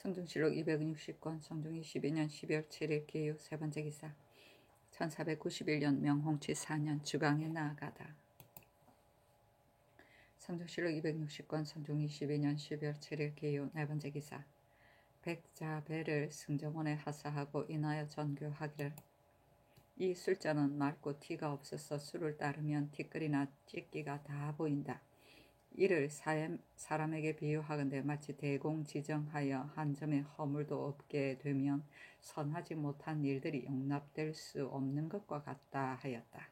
성중실록 260권 성중 22년 12월 7일 기유 세 번째 기사 1491년 명홍치 4년 주강에 나아가다. 성중실록 260권 성중 22년 12월 7일 기유 네 번째 기사 백자배를 승정원에 하사하고 인하여 전교하기를 이 술자는 맑고 티가 없어서 술을 따르면 티끌이나 찢기가 다 보인다. 이를 사람에게 비유하건대 마치 대공지정하여 한 점의 허물도 없게 되면 선하지 못한 일들이 용납될 수 없는 것과 같다 하였다.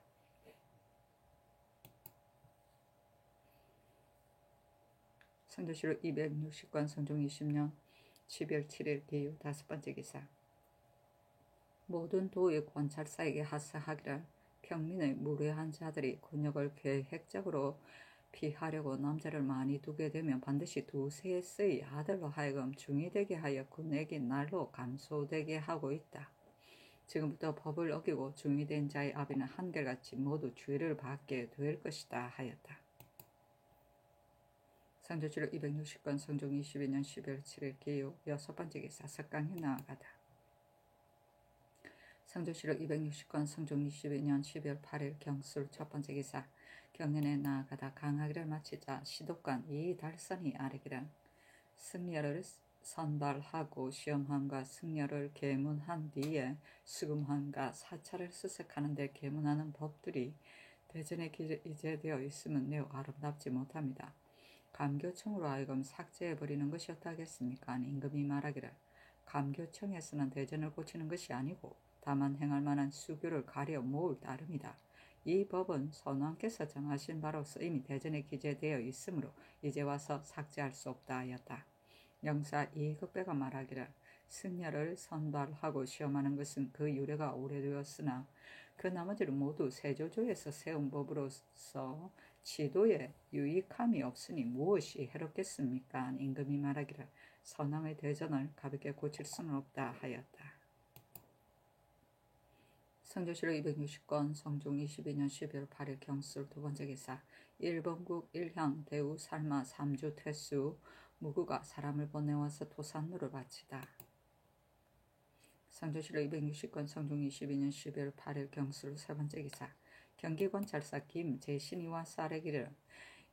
성조실록 260권 성중 20년 12월 7일 기유 다섯 번째 기사 모든 도의 권찰사에게 하사하기를 평민의 무례한 자들이 군역을 계획적으로 피하려고 남자를 많이 두게 되면 반드시 두세의 아들로 하여금 중이되게 하여 군액이 날로 감소되게 하고 있다. 지금부터 법을 어기고 중이된 자의 아비는 한결같이 모두 죄를 받게 될 것이다 하였다. 성조실록 260권 성중 22년 12월 7일 기유 여섯 번째 기사 석강에 나아가다. 성조실록 260권 성중 22년 12월 8일 경술 첫 번째 기사 경연에 나아가다 강하기를 마치자 시독관 이달선이 아뢰기를 승려를 선발하고 시험함과 승려를 계문한 뒤에 수금함과 사찰을 수색하는 데 계문하는 법들이 대전에 기재되어 있으면 매우 아름답지 못합니다. 감교청으로 하여금 삭제해버리는 것이 어떠하겠습니까? 임금이 말하기를 감교청에서는 대전을 고치는 것이 아니고 다만 행할 만한 수교를 가려 모을 따름이다. 이 법은 선왕께서 정하신 바로서 이미 대전에 기재되어 있으므로 이제 와서 삭제할 수 없다 하였다. 영사 이극배가 말하기를 승려를 선발하고 시험하는 것은 그 유래가 오래되었으나 그 나머지를 모두 세조조에서 세운 법으로서 지도에 유익함이 없으니 무엇이 해롭겠습니까? 임금이 말하기를 선왕의 대전을 가볍게 고칠 수는 없다 하였다. 성조실록 260권 성중 22년 12월 8일 경술 두 번째 기사 일본국 일향 대우 살마 삼주 퇴수 무구가 사람을 보내와서 토산루를 바치다. 성조실록 260권 성중 22년 12월 8일 경술 세 번째 기사 경기관찰사 김재신이와 쌀에기를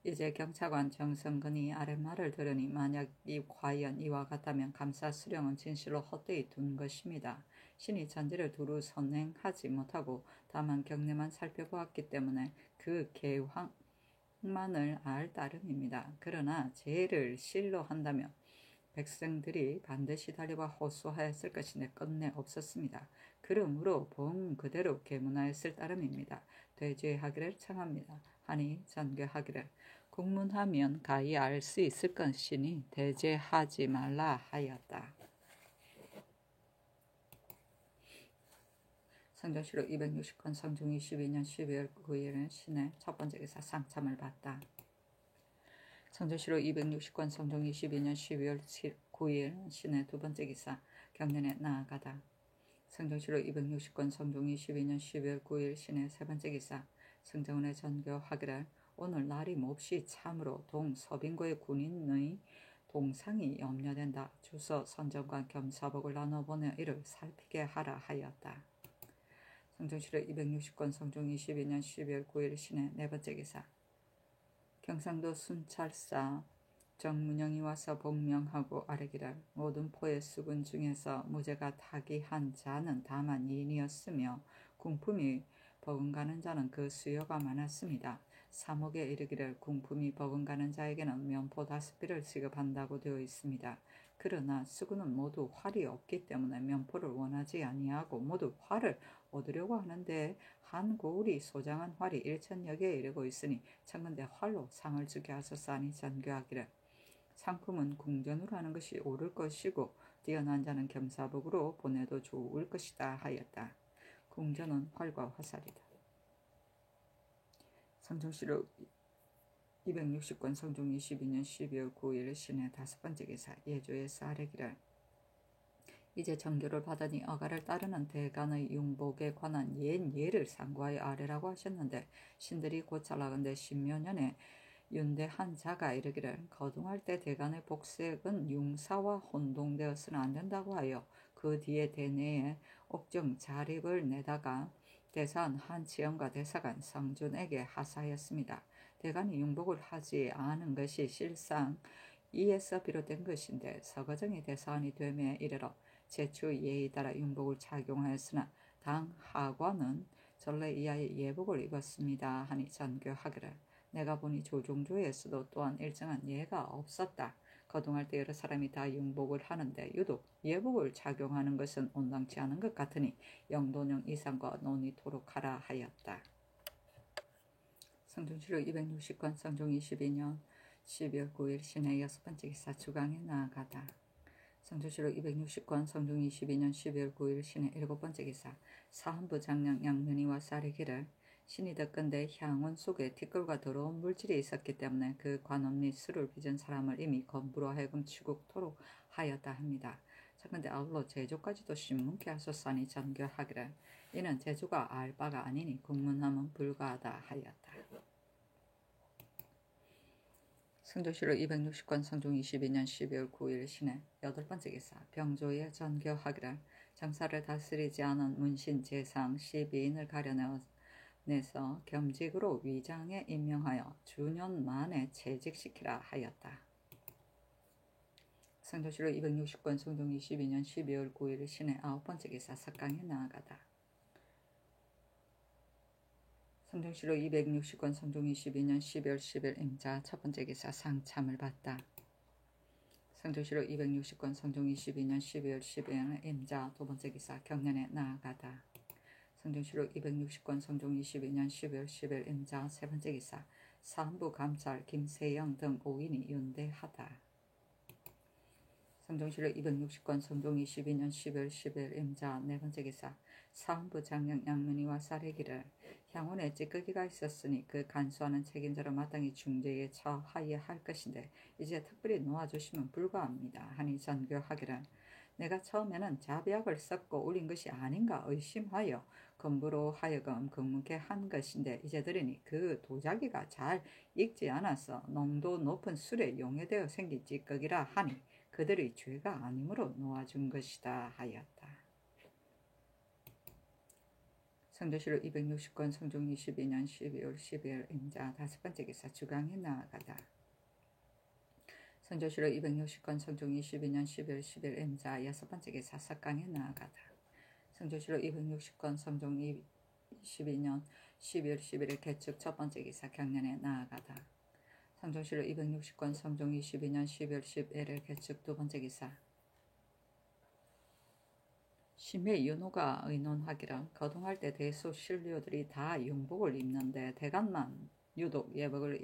이제 경차관 정성근이 아랫말을 들으니 만약 이 과연 이와 같다면 감사 수령은 진실로 헛되이 둔 것입니다. 신이 전제를 두루 선행하지 못하고 다만 경례만 살펴보았기 때문에 그 계황만을 알 따름입니다. 그러나 죄를 실로 한다면 백성들이 반드시 달려와 호소하였을 것인데 끝내 없었습니다. 그러므로 본 그대로 계문하였을 따름입니다. 되죄하기를 청합니다. 하니 전교하기를 국문하면 가히 알 수 있을 것이니 대죄하지 말라 하였다. 성조실록 260권 성중 22년 12월 9일은 신의 첫 번째 기사 상참을 받다. 성조실록 260권 성중 22년 12월 9일 신의 두 번째 기사 경연에 나아가다. 성조실록 260권 성중 22년 12월 9일 신의 세 번째 기사 성정원에 전교하기를 오늘 날이 몹시 참으로 동서빙고의 군인의 동상이 염려된다. 주서 선정관 겸 사복을 나눠보내 이를 살피게 하라 하였다. 성정실록 260권 성중 22년 12월 9일 신의 네 번째 기사 경상도 순찰사 정문영이 와서 복명하고 아뢰기를 모든 포의 수군 중에서 무죄가 타기한 자는 다만 2인이었으며 궁품이 버금가는 자는 그 수요가 많았습니다. 사목에 이르기를 궁품이 버금가는 자에게는 면포 5비를 지급한다고 되어 있습니다. 그러나 수군은 모두 활이 없기 때문에 면포를 원하지 아니하고 모두 활을 얻으려고 하는데 한 고울이 소장한 활이 1,000여 개에 이르고 있으니 청근대 활로 상을 주게 하소서 하니 전교하기를 상품은 궁전으로 하는 것이 옳을 것이고 뛰어난 자는 겸사복으로 보내도 좋을 것이다 하였다. 궁전은 활과 화살이다. 성중실록 260권 성중 22년 12월 9일 신의 다섯 번째 기사 예조에서 아뢰기를 이제 정교를 받으니 어가를 따르는 대간의 융복에 관한 옛 예를 상고하여 아뢰라고 하셨는데 신들이 고찰하건대 10여 년에 윤대한 자가 이르기를 거둥할 때 대간의 복색은 융사와 혼동되어서는 안 된다고 하여 그 뒤에 대내에 옥정 자립을 내다가 대산 한치영과 대사관 성준에게 하사하였습니다. 대간이 융복을 하지 않은 것이 실상 이에서 비롯된 것인데 서거정이 대사관이 되매 이르러 제추 예에 따라 융복을 착용하였으나 당 하관은 전래 이하의 예복을 입었습니다 하니 전교하기를 내가 보니 조종조에서도 또한 일정한 예가 없었다. 거동할 때 여러 사람이 다 융복을 하는데 유독 예복을 착용하는 것은 온당치 않은 것 같으니 영도령 이상과 논의토록 하라 하였다. 성종실록 260권 성종 22년 12월 9일 신의 6번째 기사 주강에 나아가다. 성종실록 260권 성종 22년 12월 9일 신의 7번째 기사 사헌부 장령 양면이와 쌀이기를 신이 덕건대 향원 속에 티끌과 더러운 물질이 있었기 때문에 그 관원 및 술을 빚은 사람을 이미 건부로 하여금 추국토록 하였다 합니다. 자근데 아울러 제조까지도 신문케 하소서니 전교하기를 이는 제조가 알 바가 아니니 국문함은 불가하다 하였다. 성종실록 260권 성종 22년 12월 9일 신의 8번째 기사 병조에 전교하기를 장사를 다스리지 않은 문신 재상 12인을 가려내서 겸직으로 위장에 임명하여 주년 만에 채직시키라 하였다. 성종실록 260권 성종 22년 12월 9일 신의 9번째 기사 석강에 나아가다. 성종실록 260권 성종 22년 12월 10일 임자 첫번째 기사 상참을 받다. 성종실록 260권 성종 22년 12월 10일 임자 두번째 기사 경련에 나아가다. 성종실록 260권 성종 22년 12월 10일 임자 세번째 기사 사헌부 감찰 김세영 등 5인이 윤대하다. 성종실록 260권 성종 22년 12월 10일 임자 네번째 기사 사헌부 장령 양문이와 쌀이기를 향원에 찌꺼기가 있었으니 그 간수하는 책임자로 마땅히 중재에 처하여야 할 것인데 이제 특별히 놓아주시면 불가합니다 하니 전교하기를 내가 처음에는 자비약을 섞고 울린 것이 아닌가 의심하여 건부로 하여금 금문케 한 것인데 이제 들으니 그 도자기가 잘 익지 않아서 농도 높은 술에 용해되어 생긴 찌꺼기라 하니 그들의 죄가 아니므로 놓아준 것이다 하였다. 성종실록 260권 성종 22년 12월 12일 임자 다섯번째 기사 주강에 나아가다. 성종실록 260권 성종 22년 12월 10일 임자 여섯번째 기사 석강에 나아가다. 성종실록 260권 성종 22년 12월 11일 개축 첫번째 기사 경련에 나아가다. 성종실록 260권 성종 22년 12월 11일 개축 두번째 기사 심의 윤호가 의논하기를 거동할 때 대수 신료들이 다 융복을 입는데 대간만 유독 예복을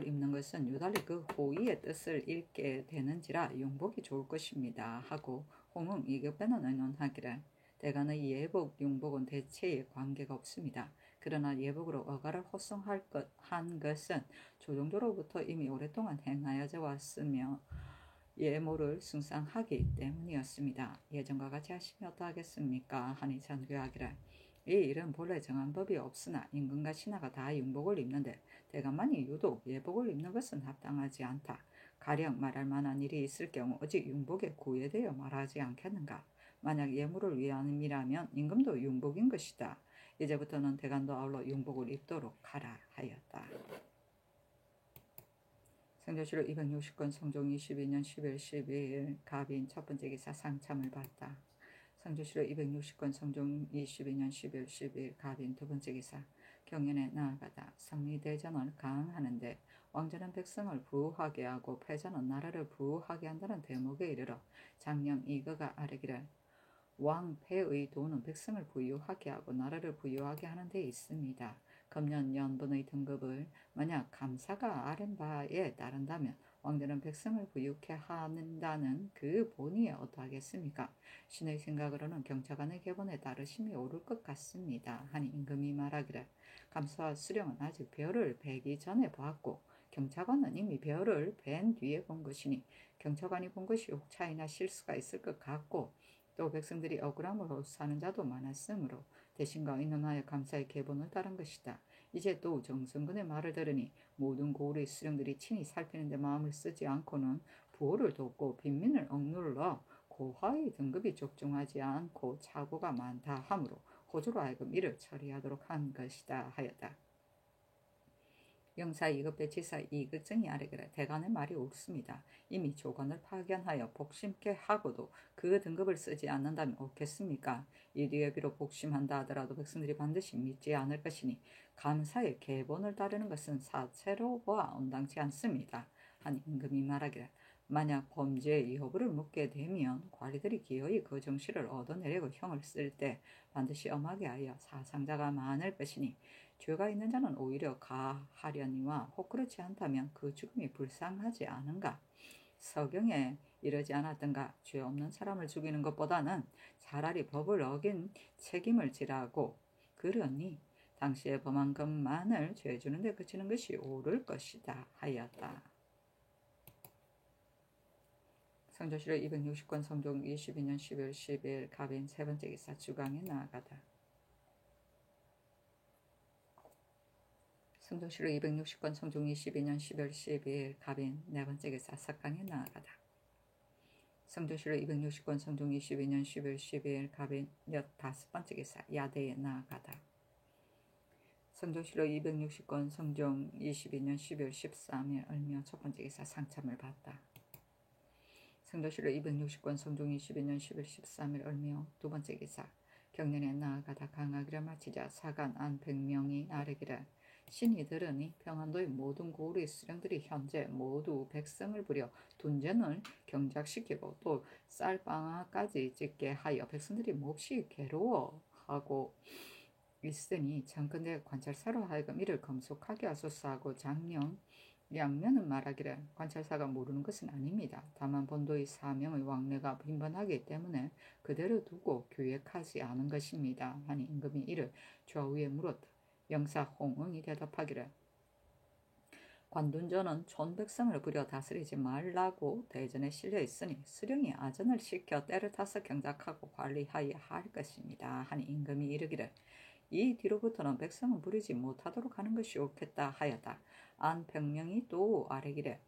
입는 것은 유달리 그 호의의 뜻을 읽게 되는지라 융복이 좋을 것입니다 하고 홍응 이격배는 의논하기를 대간의 예복 융복은 대체에 관계가 없습니다. 그러나 예복으로 어가를 호송한 것은 조정조로부터 이미 오랫동안 행하여져 왔으며 예모를 숭상하기 때문이었습니다. 예전과 같이 하시면 어떠하겠습니까? 하니 전교하기를 이 일은 본래 정한 법이 없으나 임금과 신하가 다 융복을 입는데 대간만이 유독 예복을 입는 것은 합당하지 않다. 가령 말할 만한 일이 있을 경우 어찌 융복에 구애되어 말하지 않겠는가? 만약 예물을 위함이라면 임금도 융복인 것이다. 이제부터는 대간도 아울러 융복을 입도록 하라 하였다. 성종실록 260권 성종 22년 11월 12일 갑인 첫번째 기사 상참을 받다. 성종실록 260권 성종 22년 12월 12일 갑인 두번째 기사 경연에 나아가다. 성리대전을 강하는데 왕자는 백성을 부하게 하고 패자는 나라를 부하게 한다는 대목에 이르러 장령 이거가 아뢰기를 왕패의 도는 백성을 부유하게 하고 나라를 부유하게 하는 데 있습니다. 금년 연분의 등급을 만약 감사가 아랜 바에 따른다면 왕들은 백성을 부유케 한다는 그 본의에 어떠하겠습니까? 신의 생각으로는 경차관의 계본에 따르심이 옳을 것 같습니다. 하니 임금이 말하기를 감사와 수령은 아직 별을 베기 전에 보았고 경차관은 이미 별을 벤 뒤에 본 것이니 경차관이 본 것이 혹차이나 실수가 있을 것 같고 또 백성들이 억울함으로 사는 자도 많았으므로 대신과 의논하여 감사의 계본을 따른 것이다. 이제 또 정성근의 말을 들으니 모든 고을의 수령들이 친히 살피는데 마음을 쓰지 않고는 부호를 돕고 빈민을 억눌러 고하의 등급이 족중하지 않고 착오가 많다 하므로 호조로 하여금 이를 처리하도록 한 것이다 하였다. 영사 2급배 지사 이극증이 아래기라 대간의 말이 옳습니다. 이미 조관을 파견하여 복심케 하고도 그 등급을 쓰지 않는다면 옳겠습니까? 이 뒤에 비록 복심한다 하더라도 백성들이 반드시 믿지 않을 것이니 감사의 계본을 따르는 것은 사체로 보아 온당치 않습니다. 하니 임금이 말하기를 만약 범죄의 여부를 묻게 되면 관리들이 기어이 그 정실을 얻어내려고 형을 쓸 때 반드시 엄하게 하여 사상자가 많을 것이니 죄가 있는 자는 오히려 가하려니와 혹 그렇지 않다면 그 죽음이 불쌍하지 않은가? 서경에 이르지 않았던가? 죄 없는 사람을 죽이는 것보다는 차라리 법을 어긴 책임을 지라고 그러니 당시에 범한 것만을 죄 주는데 그치는 것이 옳을 것이다 하였다. 성조실록 260권 성종 22년 12월 10일 갑인 세 번째 기사 주강에 나아가다. 성종실록 260권 성종 22년 12월 12일 갑인 네 번째 기사 석강에 나아가다. 성종실록 260권 성종 22년 12월 12일 갑인 15번째 기사 야대에 나아가다. 성종실록 260권 성종 22년 12월 13일 을묘 첫 번째 기사 상참을 받다. 성종실록 260권 성종 22년 12월 13일 을묘 두 번째 기사 경년에 나아가다 강하기를 마치자 사간 안 100명이 아뢰기를 신이 들으니 평안도의 모든 고을의 수령들이 현재 모두 백성을 부려 둔전을 경작시키고 또 쌀방아까지 짓게 하여 백성들이 몹시 괴로워하고 있으니 장근대 관찰사로 하여금 이를 검속하게 하소서 하고 장령 양면은 말하기를 관찰사가 모르는 것은 아닙니다. 다만 본도의 사명의 왕래가 빈번하기 때문에 그대로 두고 교획하지 않은 것입니다. 하니 임금이 이를 좌우에 물었다. 영사 홍응이 대답하기를 관둔전은 촌백성을 부려 다스리지 말라고 대전에 실려 있으니 수령이 아전을 시켜 때를 타서 경작하고 관리하여야 할 것입니다. 하니 임금이 이르기를 이 뒤로부터는 백성은 부리지 못하도록 하는 것이 옳겠다 하였다. 안 100명이 또 아뢰기를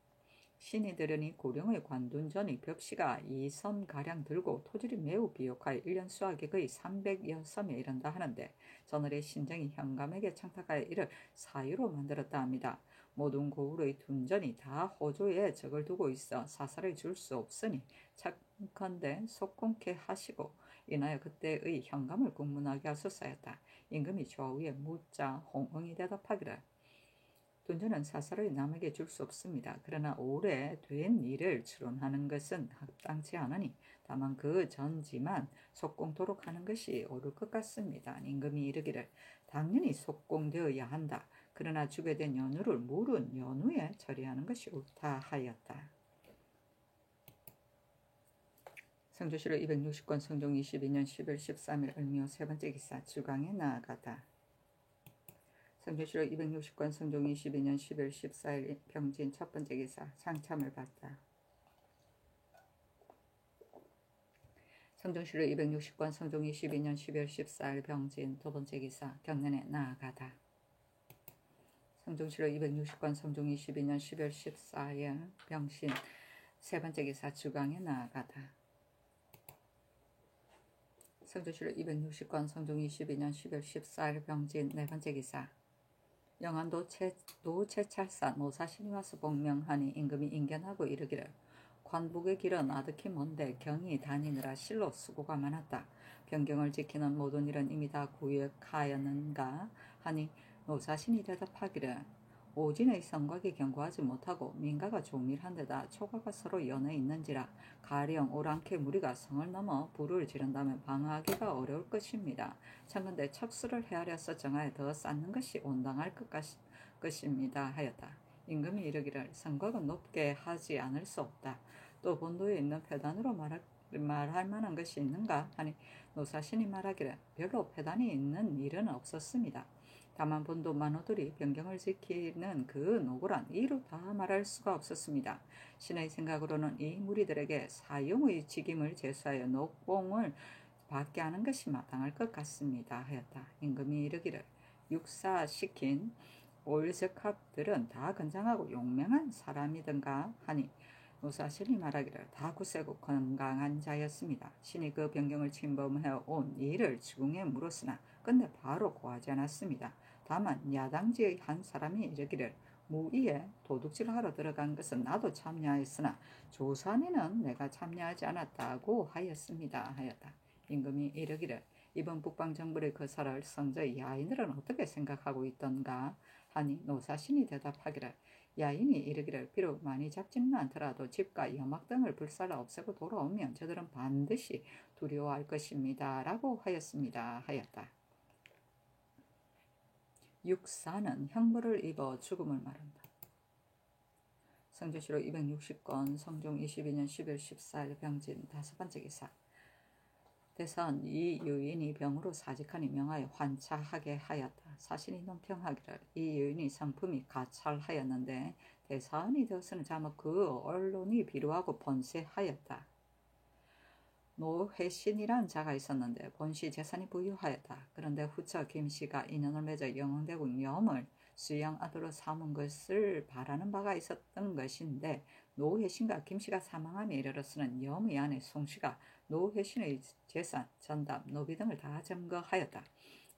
신이 들으니 고령의 관둔전의 벽시가 2선가량 들고 토질이 매우 비옥하여 1년 수확이 거의 300여 섬에 이른다 하는데 저늘의 신정이 현감에게 청탁하여 이를 사유로 만들었다 합니다. 모든 고을의 둔전이 다 호조에 적을 두고 있어 사살을 줄 수 없으니 착컨대 속공케 하시고 인하여 그때의 현감을 국문하게 하소서였다. 임금이 좌우에 묻자 홍응이 대답하기를 둔전은 사살을 남에게 줄 수 없습니다. 그러나 오래 된 일을 추론하는 것은 합당치 않으니 다만 그 전지만 속공토록 하는 것이 옳을 것 같습니다. 임금이 이르기를 당연히 속공되어야 한다. 그러나 주배된 연후를 물은 연후에 처리하는 것이 옳다 하였다. 성조실록 260권 성종 22년 10월 13일 을묘 세 번째 기사 주강에 나아가다. 성조실록 260권 성종 22년 10월 14일 병진 첫 번째 기사 상참을 받다. 성종실록 260권 성종 22년 12월 14일 병진 두 번째 기사 경년에 나아가다. 성종실록 260권 성종 22년 10월 14일 병신 세 번째 기사 주강에 나아가다. 성조실록 260권 성종 22년 10월 14일 병진 네 번째 기사 영안도 노체찰사 노사신이 와서 복명하니 임금이 인견하고 이르기를 관북의 길은 아득히 먼데 경이 다니느라 실로 수고가 많았다. 변경을 지키는 모든 일은 이미 다 구역하였는가 하니 노사신이 대답하기를 오진의 성곽이 견고하지 못하고 민가가 조밀한 데다 초가가 서로 연해 있는지라 가령 오랑캐 무리가 성을 넘어 불을 지른다면 방어하기가 어려울 것입니다. 청근대 척수를 헤아려서 정하여 더 쌓는 것이 온당할 것입니다 하였다. 임금이 이르기를 성곽은 높게 하지 않을 수 없다. 또 본도에 있는 패단으로 말할 만한 것이 있는가 하니 노사신이 말하기를 별로 패단이 있는 일은 없었습니다. 다만 본도 만호들이 변경을 지키는 그 노고란 이루 다 말할 수가 없었습니다. 신의 생각으로는 이 무리들에게 사용의 직임을 제수하여 녹봉을 받게 하는 것이 마땅할 것 같습니다 하였다. 임금이 이르기를 육사시킨 올적합들은 다 건장하고 용맹한 사람이던가 하니 노사신이 말하기를 다 굳세고 건강한 자였습니다. 신이 그 병경을 침범해 온 이를 지궁에 물었으나 끝내 바로 고하지 않았습니다. 다만 야당지의 한 사람이 이르기를 무의에 도둑질하러 들어간 것은 나도 참여하였으나 조산에는 내가 참여하지 않았다고 하였습니다. 하였다. 임금이 이르기를 이번 북방정부의 거사를 성저의 야인들은 어떻게 생각하고 있던가 하니 노사신이 대답하기를 야인이 이르기를 비록 많이 잡지는 않더라도 집과 여막 등을 불살라 없애고 돌아오면 저들은 반드시 두려워할 것입니다. 라고 하였습니다. 하였다. 육사는 형벌을 입어 죽음을 말한다. 성조시로 260권 성종 22년 10월 14일 병진 5번째 기사. 대선 이 유인이 병으로 사직하니 명하여 환차하게 하였다. 사신이 논평하기를 이 유인이 성품이 가찰하였는데 대사원이 되어서는 자목 그 언론이 비루하고 번세하였다. 노회신이란 자가 있었는데 본시 재산이 부유하였다. 그런데 후처 김씨가 인연을 맺어 영흥대군 염을 수양아들로 삼은 것을 바라는 바가 있었던 것인데 노회신과 김씨가 사망함에 이르러서는 염의 아내 송씨가 노회신의 재산, 전담, 노비 등을 다 점거하였다.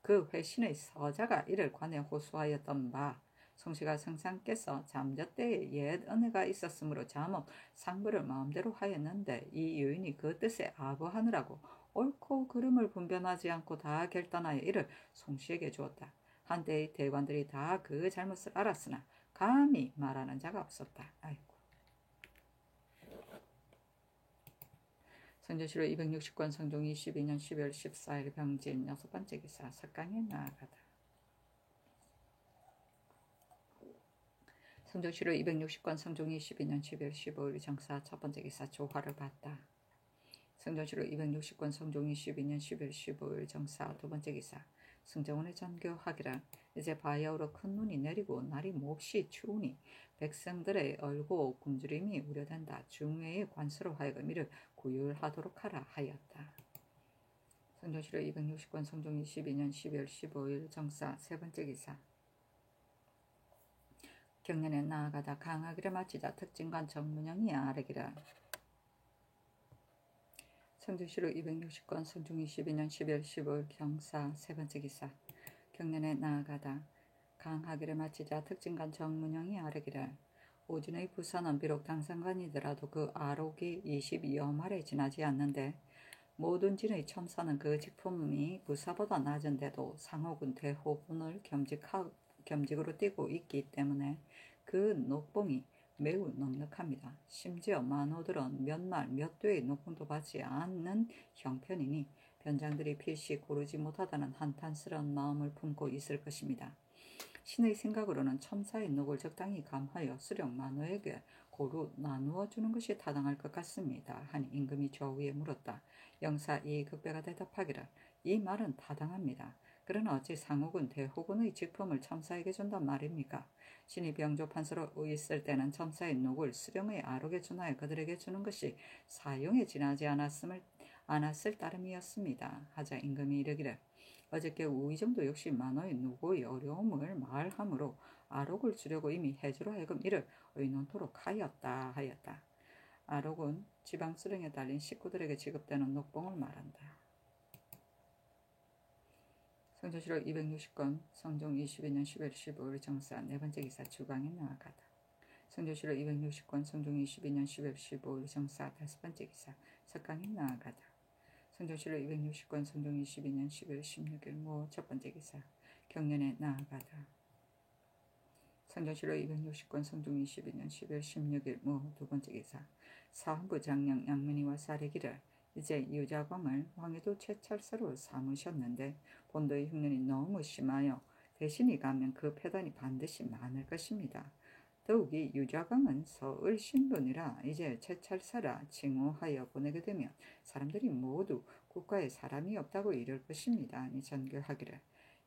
그 회신의 서자가 이를 관에 호소하였던 바 송씨가 성상께서 잠저 때에 옛 은혜가 있었으므로 자목 상부를 마음대로 하였는데 이 유인이 그 뜻에 아부하느라고 옳고 그름을 분별하지 않고 다 결단하여 이를 송씨에게 주었다. 한때의 대관들이 다 그 잘못을 알았으나 감히 말하는 자가 없었다. 아이고. 성조시로 260권 성종 22년 12월 14일 병진 6번째 기사 석강에 나아가다. 성조시로 260권 성종 22년 12월 15일 정사 첫번째 기사 조화를 봤다. 성조시로 260권 성종 22년 12월 15일 정사 두번째 기사 승정원의 전교하기라 이제 바야흐로 큰 눈이 내리고 날이 몹시 추우니 백성들의 얼고 굶주림이 우려된다. 중외의 관서로 하여금 이를 구휼하도록 하라 하였다. 성조시로 260권 성종 22년 12월 15일 정사 세번째 기사 경년에 나아가다 강하기를 마치자 특징관 정문영이 아뢰기라. 성조시로 260권 성종 22년 12월 15일 경사 세번째 기사 경년에 나아가다 강하기를 마치자 특징관 정문영이 아뢰기를 오준의 부사는 비록 당상관이더라도 그 아록이 22여말에 지나지 않는데 모든 진의 첨사는 그 직품이 부사보다 낮은데도 상호군 대호군을 겸직으로 띠고 있기 때문에 그 녹봉이 매우 넉넉합니다. 심지어 만호들은 몇 날 몇 회의 녹봉도 받지 않는 형편이니 변장들이 필시 고르지 못하다는 한탄스러운 마음을 품고 있을 것입니다. 신의 생각으로는 첨사의 녹을 적당히 감하여 수령 만호에게 고루 나누어 주는 것이 타당할 것 같습니다. 하니 임금이 좌우에 물었다. 영사 이극배가 대답하기를 이 말은 타당합니다. 그러나 어찌 상호군 대호군의 직품을 첨사에게 준단 말입니까? 신이 병조판서로 있을 때는 첨사의 녹을 수령의 아록에 준하여 그들에게 주는 것이 사용에 지나지 않았을 따름이었습니다. 하자 임금이 이르기를 어저께 우의정도 역시 만호의 누구의 어려움을 말하므로 아록을 주려고 이미 해주로 하여금 이를 의논토록 하였다 하였다. 아록은 지방 수령에 달린 식구들에게 지급되는 녹봉을 말한다. 성조시로 260권 성종 22년 10월 15일 정사 네번째 기사 주강에 나아가다. 성조시로 260권 성종 22년 10월 15일 정사 다섯번째 기사 석강에 나아가다. 성조시로 260권 성종 22년 10월 16일 모 첫번째 기사 경년에 나아가다. 성조시로 260권 성종 22년 10월 16일 모 두번째 기사 사헌부 장령 양문이와 사례기를 이제 유자광을 황해도 최찰서로 삼으셨는데 본도의 흉년이 너무 심하여 대신이 가면 그 폐단이 반드시 많을 것입니다. 더욱이 유자광은 서울 신분이라 이제 최찰서라 칭호하여 보내게 되면 사람들이 모두 국가에 사람이 없다고 이럴 것입니다. 이 전교하기를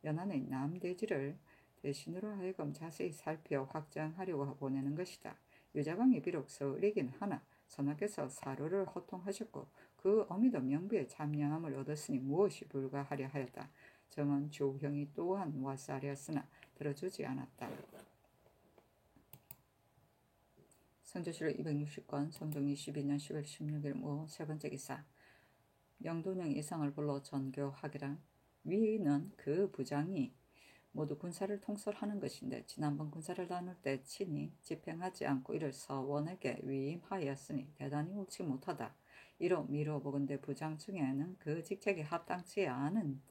연안의 남대지를 대신으로 하여금 자세히 살펴 확정하려고 보내는 것이다. 유자광이 비록 서울이긴 하나 선하께서 사로를 호통하셨고 그 어미도 명부에 참여함을 얻었으니 무엇이 불가하려 하였다. 정은 조형이 또한 와살이었으나 들어주지 않았다. 성조실록 260권 성종 22년 10월 16일 모 세 번째 기사. 영돈영 이상을 불러 전교하기라. 위는 그 부장이 모두 군사를 통솔하는 것인데 지난번 군사를 나눌 때 친히 집행하지 않고 이를 서원에게 위임하였으니 대단히 옳지 못하다. 이로 미뤄보건대 부장 중에는 그 직책에 합당치 않은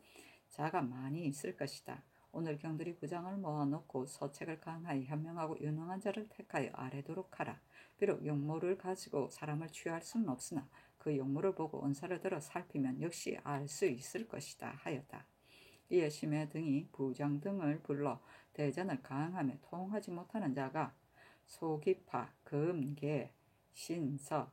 자가 많이 있을 것이다. 오늘 경들이 부장을 모아놓고 서책을 강하여 현명하고 유능한 자를 택하여 아래도록 하라. 비록 용모를 가지고 사람을 취할 수는 없으나 그 용모를 보고 언사를 들어 살피면 역시 알 수 있을 것이다 하였다. 이에 심해 등이 부장 등을 불러 대전을 강하며 통하지 못하는 자가 소기파, 금계, 신서,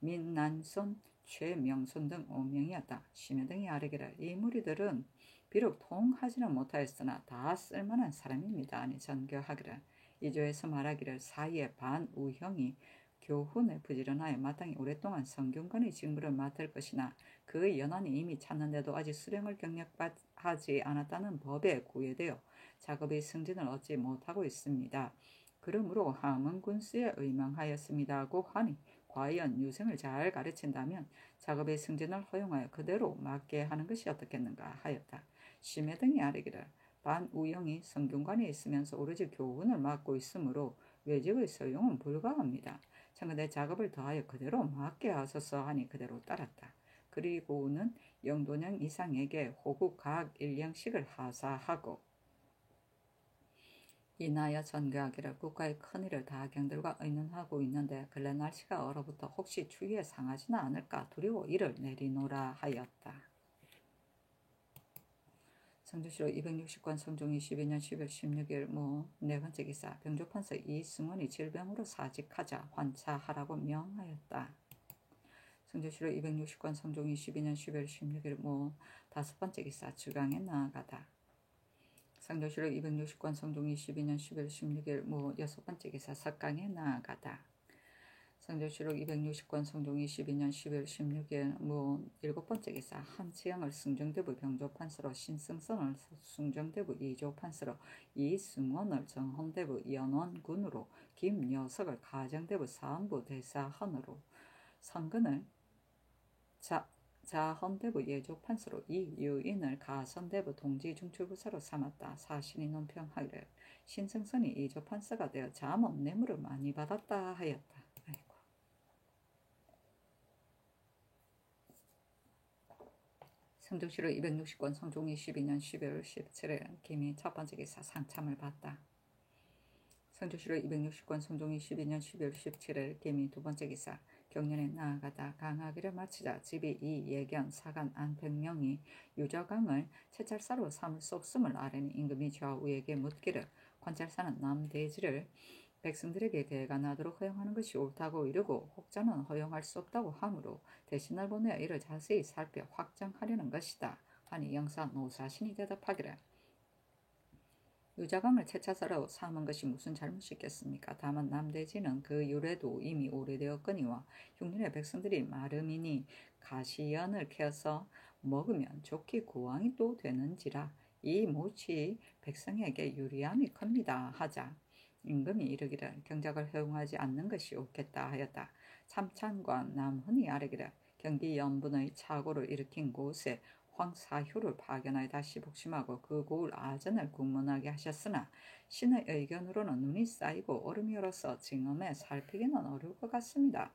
민난손, 최명손 등 5명이었다. 심해 등이 아뢰기를 이 무리들은 비록 통하지는 못하였으나 다 쓸만한 사람입니다. 아니 전교하기를 이조에서 말하기를 사이에 반우형이 교훈에 부지런하여 마땅히 오랫동안 성균관의 직무를 맡을 것이나 그 연한이 이미 찾는데도 아직 수령을 경력하지 않았다는 법에 구애되어 작업의 승진을 얻지 못하고 있습니다. 그러므로 함은 군수에 의망하였습니다고 하니 과연 유생을 잘 가르친다면 작업의 승진을 허용하여 그대로 맡게 하는 것이 어떻겠는가 하였다. 심해 등이 아뢰기를 반우영이 성균관에 있으면서 오로지 교훈을 맡고 있으므로 외직의 소용은 불가합니다. 청근대 작업을 더하여 그대로 맡게 하소서 하니 그대로 따랐다. 그리고는 영돈영 이상에게 호국 각 일령식을 하사하고 인하여 전교하기를 국가의 큰일을 다 경들과 의논하고 있는데 근래 날씨가 얼어붙어 혹시 추위에 상하지는 않을까 두려워 이를 내리노라 하였다. 성조실록 260권 성종 22년 10월 16일 모 네 번째 기사. 병조판서 이승원이 질병으로 사직하자 환차하라고 명하였다. 성조실록 260권 성종 22년 10월 16일 모 다섯 번째 기사. 주강에 나아가다. 성조실록 260권 성종 22년 10월 16일 모 여섯 번째 기사. 석강에 나아가다. 성조실록 260권 성종 22년 10월 16일 모 일곱 번째 기사. 한치영을 승정대부 병조판서로 신승선을 숭정대부 이조판서로 이승원을 정헌대부 연원군으로 김여석을 가정대부 사헌부 대사헌으로 성근을 자헌대부 예조판서로 이유인을 가선대부 동지중출부사로 삼았다. 사신이 논평하기를 신승선이 이조판서가 되어 잠언 뇌물을 많이 받았다 하였다. 성조실록 260권 성종 22년 12월 17일 김이 첫 번째 기사 상참을 받다. 성조실록 260권 성종 22년 12월 17일 김이 두 번째 기사 경련에 나아가다. 강하기를 마치자 집이 이 예견 사간 안백령이 유저강을 채찰사로 삼을 수 없음을 아뢰니 임금이 좌우에게 묻기를 관찰사는 남대지를 백성들에게 대관하도록 허용하는 것이 옳다고 이르고 혹자는 허용할 수 없다고 하므로 대신을 보내어 이를 자세히 살펴 확정하려는 것이다 하니 영사 노사신이 대답하기를 유자강을 채차사로 삼은 것이 무슨 잘못이 있겠습니까? 다만 남대지는 그 유래도 이미 오래되었거니와 흉년의 백성들이 마름이니 가시연을 캐서 먹으면 좋기 구황이 또 되는지라 이 모치 백성에게 유리함이 큽니다 하자 임금이 이르기를 경작을 허용하지 않는 것이 옳겠다 하였다. 참찬관 남훈이 아뢰기를 경기 연분의 착오를 일으킨 곳에 황사효를 파견하여 다시 복심하고 그 고을 아전을 국문하게 하셨으나 신의 의견으로는 눈이 쌓이고 얼음이 얼어서 징험에 살피기는 어려울 것 같습니다.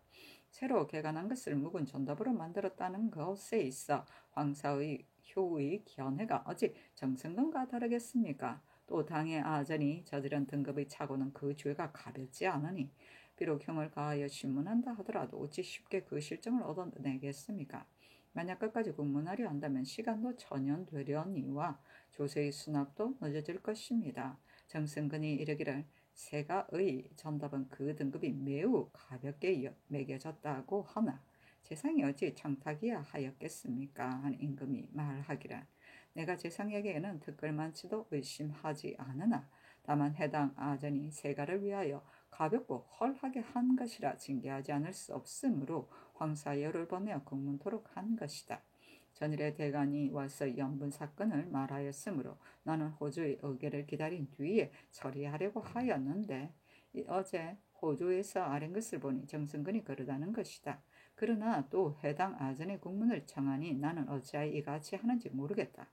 새로 개간한 것을 묵은 전답으로 만들었다는 것에 있어 황사의 효의 견해가 어찌 정승건과 다르겠습니까? 또 당의 아전이 저지른 등급의 착오는 그 죄가 가볍지 않으니 비록 형을 가하여 신문한다 하더라도 어찌 쉽게 그 실정을 얻어내겠습니까? 만약 끝까지 국문하려 한다면 시간도 천연되려니와 조세의 수납도 늦어질 것입니다. 정승근이 이르기를 세가의 전답은 그 등급이 매우 가볍게 매겨졌다고 하나 재상이 어찌 청탁이야 하였겠습니까? 한 임금이 말하기를 내가 재상에게는 특글만치도 의심하지 않으나 다만 해당 아전이 세가를 위하여 가볍고 헐하게 한 것이라 징계하지 않을 수 없으므로 황사열을 보내어 국문토록 한 것이다. 전일에 대간이 와서 연분 사건을 말하였으므로 나는 호주의 의결을 기다린 뒤에 처리하려고 하였는데 어제 호주에서 아는 것을 보니 정승근이 그러다는 것이다. 그러나 또 해당 아전의 국문을 청하니 나는 어찌하여 이같이 하는지 모르겠다.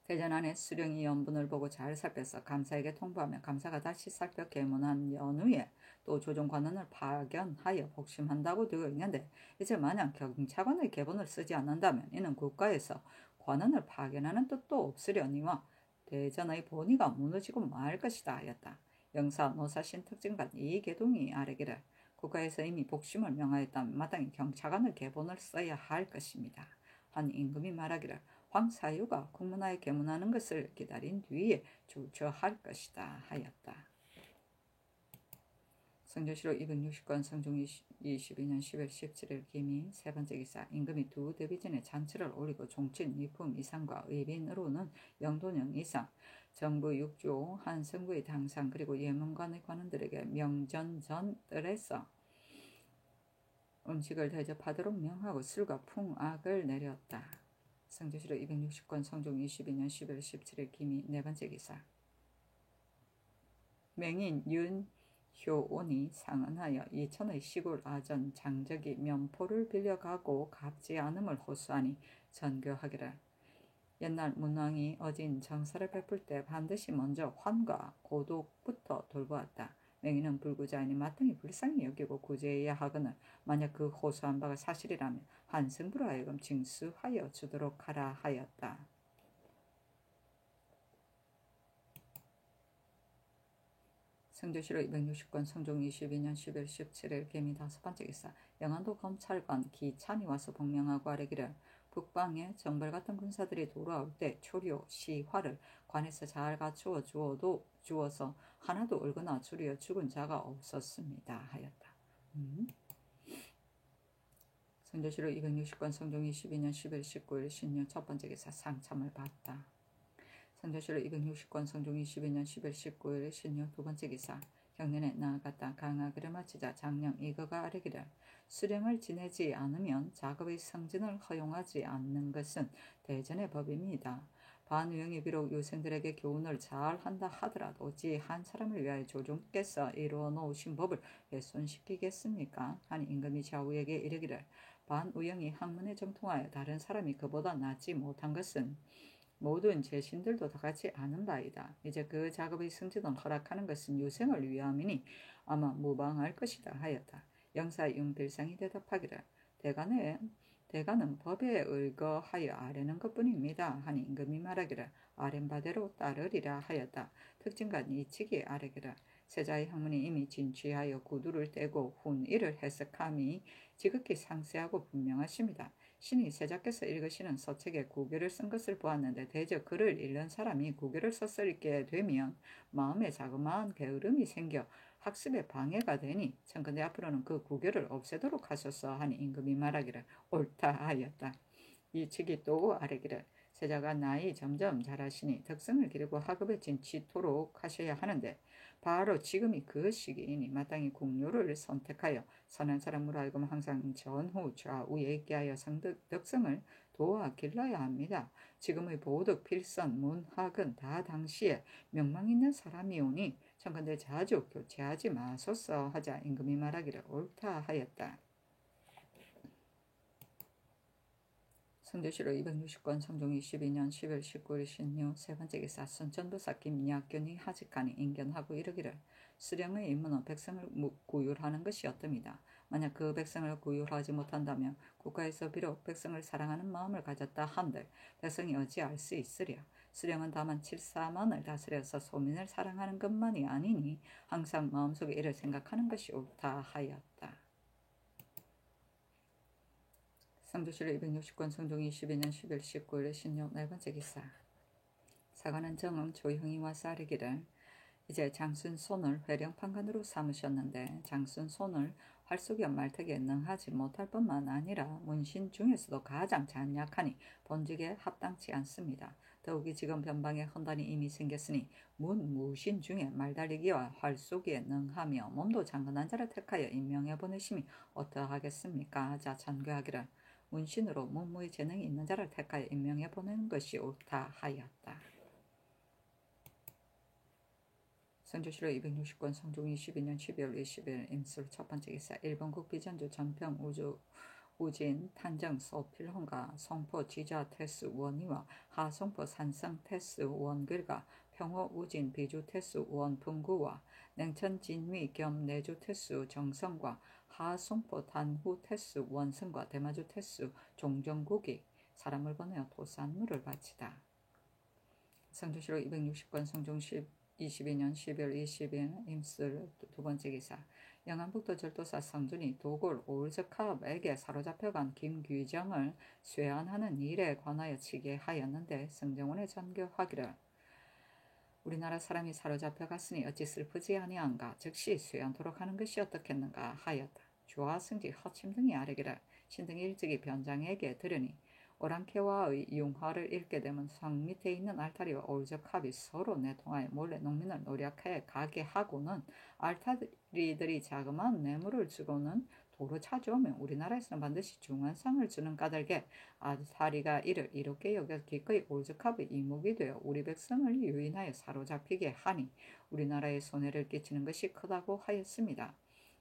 대전 안에 수령이 연분을 보고 잘 살펴서 감사에게 통보하며 감사가 다시 살펴 계문한 연후에 또 조정관원을 파견하여 복심한다고 되어 있는데 이제 만약 경찰관의 계본을 쓰지 않는다면 이는 국가에서 관원을 파견하는 뜻도 없으려니와 대전의 본의가 무너지고 말 것이다 하였다. 영사 노사신 특징관 이계동이 아뢰기를 국가에서 이미 복심을 명하였다면 마땅히 경찰관의 계본을 써야 할 것입니다. 한 임금이 말하기를 황사유가 국문화에 계문하는 것을 기다린 뒤에 주저할 것이다 하였다. 성조시로 260권 성종 22년 10월 17일 기미 세 번째 기사 임금이 두 대비전에 잔치를 올리고 종친 위품 이상과 의빈으로는 영도령 이상 정부 6조 한성부의 당상 그리고 예문관의 관원들에게 명전 전 뜰에서 음식을 대접하도록 명하고 술과 풍악을 내렸다. 성조시로 260권 성종 22년 10월 17일 기미 네 번째 기사 맹인 윤효온이 상언하여 이천의 시골 아전 장적이 면포를 빌려가고 갚지 않음을 호소하니 전교하기를 옛날 문왕이 어진 정사를 베풀 때 반드시 먼저 환과 고독부터 돌보았다. 맹인은 불구자이니 마땅히 불쌍히 여기고 구제해야 하거늘 만약 그 호소한 바가 사실이라면 한승부로 하여금 징수하여 주도록 하라 하였다. 성조시로 260권 성종 22년 10월 17일 개미 다섯 번째 기사 영안도 검찰관 기찬이 와서 복명하고 아뢰기를 북방에 정벌 같은 군사들이 돌아올 때 초료, 시화를 관에서 잘 갖추어 주어서 하나도 울거나 줄여 죽은 자가 없었습니다 하였다. 성조시로 260권 성종 22년 10월 19일 신유 첫 번째 기사 상참을 받다. 성조시로 260권 성종 22년 10월 19일 신유 두 번째 기사 경년에 나아갔다. 강하기를 마치자 장령 이거가 아뢰기를 수령을 지내지 않으면 작업의 승진을 허용하지 않는 것은 대전의 법입니다. 반우영이 비록 유생들에게 교훈을 잘 한다 하더라도 어찌 한 사람을 위하여 조정께서 이루어 놓으신 법을 훼손시키겠습니까? 하니 임금이 좌우에게 이르기를 반우영이 학문에 정통하여 다른 사람이 그보다 낫지 못한 것은 모든 제신들도 다같이 아는 바이다. 이제 그 작업의 승진을 허락하는 것은 유생을 위함이니 아마 무방할 것이다 하였다. 영사 윤필상이 대답하기를 대가는 법에 의거하여 아뢰는 것뿐입니다. 하니 임금이 말하기를 아랜 바대로 따르리라 하였다. 특징관 이치기 아뢰기를 세자의 학문이 이미 진취하여 구두를 떼고 훈의를 해석함이 지극히 상세하고 분명하십니다. 신이 세자께서 읽으시는 서책에 구교를 쓴 것을 보았는데 대저 글을 읽는 사람이 구교를 써쓰게 되면 마음에 자그마한 게으름이 생겨 학습에 방해가 되니 청컨대 앞으로는 그 구교를 없애도록 하소서 하니 임금이 말하기를 옳다 하였다. 이 측이 또 아뢰기를 세자가 나이 점점 자라시니 덕성을 기르고 학업에 진취토록 하셔야 하는데 바로 지금이 그 시기이니 마땅히 국료를 선택하여 선한 사람으로 하여금 항상 전후 좌우에 있게 하여 덕성을 도와 길러야 합니다. 지금의 보덕, 필선, 문학은 다 당시에 명망 있는 사람이오니 청컨대 자주 교체하지 마소서 하자 임금이 말하기를 옳다 하였다. 성조시로 260권 성종 22년 10월 19일 신유 세 번째 기사 순천도사 김약견이 하직하니 인견하고 이르기를 수령의 임무는 백성을 구휼하는 것이었답니다. 만약 그 백성을 구휼하지 못한다면 국가에서 비록 백성을 사랑하는 마음을 가졌다 한들 백성이 어찌할 수 있으랴. 수령은 다만 칠사만을 다스려서 소민을 사랑하는 것만이 아니니 항상 마음속에 이를 생각하는 것이 옳다 하였다. 성조시로 260권 성종 22년 10월 19일 신유 네 번째 기사 사관은 정음 조형이 와서 아뢰기를 이제 장순 손을 회령 판관으로 삼으셨는데 장순 손을 활쏘기와 말타기에 능하지 못할 뿐만 아니라 문신 중에서도 가장 잔약하니 본직에 합당치 않습니다. 더욱이 지금 변방에 헌단이 이미 생겼으니 무신 중에 말달리기와 활쏘기에 능하며 몸도 장건한 자를 택하여 임명해 보내심이 어떠하겠습니까? 하자 전교하기를 문신으로 문무의 재능이 있는 자를 택하여 임명해 보내는 것이 옳다 하였다. 성조실록 260권 성종 22년 12월 20일 임술 첫 번째 기사 일본국 비전주 전평 우진 탄정 소필hon과 송포 지자 테스 원희와 하송포 산성 테스 원글과 평호 우진 비주 테스 원풍구와 냉천 진위 겸 내주 테스 정성과 하송포 단후 테스 원성과 대마주 테스 종정국이 사람을 보내어 도산물을 바치다. 성조실록 260권 성종 22년 12월 20일 임술 두 번째 기사 영안북도 절도사 성준이 도골 올즈캅에게 사로잡혀간 김규정을 쇠안하는 일에 관하여 치게하였는데 성정원에 전교하기를 우리나라 사람이 사로잡혀갔으니 어찌 슬프지 아니한가 즉시 쇠안토록 하는 것이 어떻겠는가 하였다. 주와 승지 허침 등이 아뢰기를 신등이 일찍이 변장에게 들으니 오랑캐와의 융화를 읽게 되면 성 밑에 있는 알타리와 올적합이 서로 내통하여 몰래 농민을 노력해 가게 하고는 알타리들이 자그마한 뇌물을 주고는 도로 찾아오면 우리나라에서는 반드시 중환상을 주는 까닭에 알타리가 이를 이롭게 여겨 기꺼이 올적합의 이목이 되어 우리 백성을 유인하여 사로잡히게 하니 우리나라에 손해를 끼치는 것이 크다고 하였습니다.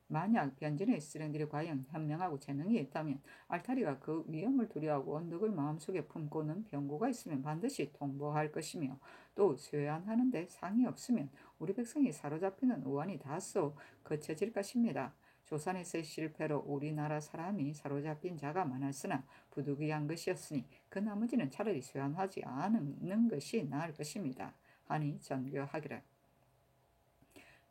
만약 변진의 수령들이 과연 현명하고 재능이 있다면 알타리가 그 위험을 두려워하고 언덕을 마음속에 품고는 병고가 있으면 반드시 통보할 것이며 또 쇠안하는데 상이 없으면 우리 백성이 사로잡히는 우환이 다소 거쳐질 것입니다. 조선에서의 실패로 우리나라 사람이 사로잡힌 자가 많았으나 부득이한 것이었으니 그 나머지는 차라리 쇠안하지 않는 것이 나을 것입니다. 하니 전교하기를